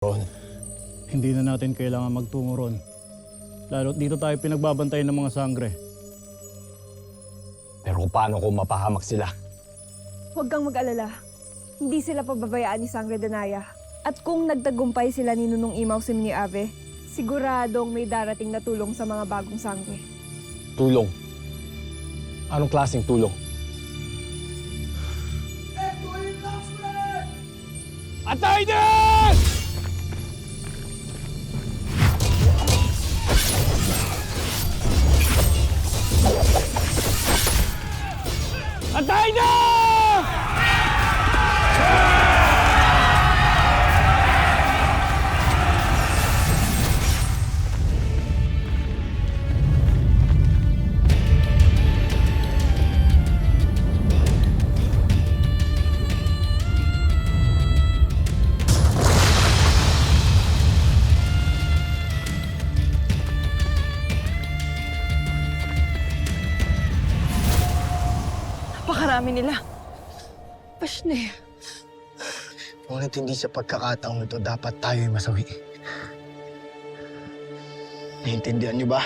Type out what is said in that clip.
Ron. Hindi na natin kailangan magtungo ron. Lalo't dito tayo pinagbabantayan ng mga sangre. Pero paano kung mapahamak sila? Huwag kang mag-alala. Hindi sila pababayaan ni Sangre Danaya. At kung nagtagumpay sila ni Nunong Imaw si ni Ave, siguradong may darating na tulong sa mga bagong sangre. Tulong? Anong klaseng tulong? Atay na! Atay na! Napakarami nila. Pasne. Ngunit hindi sa pagkakataong ito dapat tayo'y masawi. Naiintindihan niyo ba?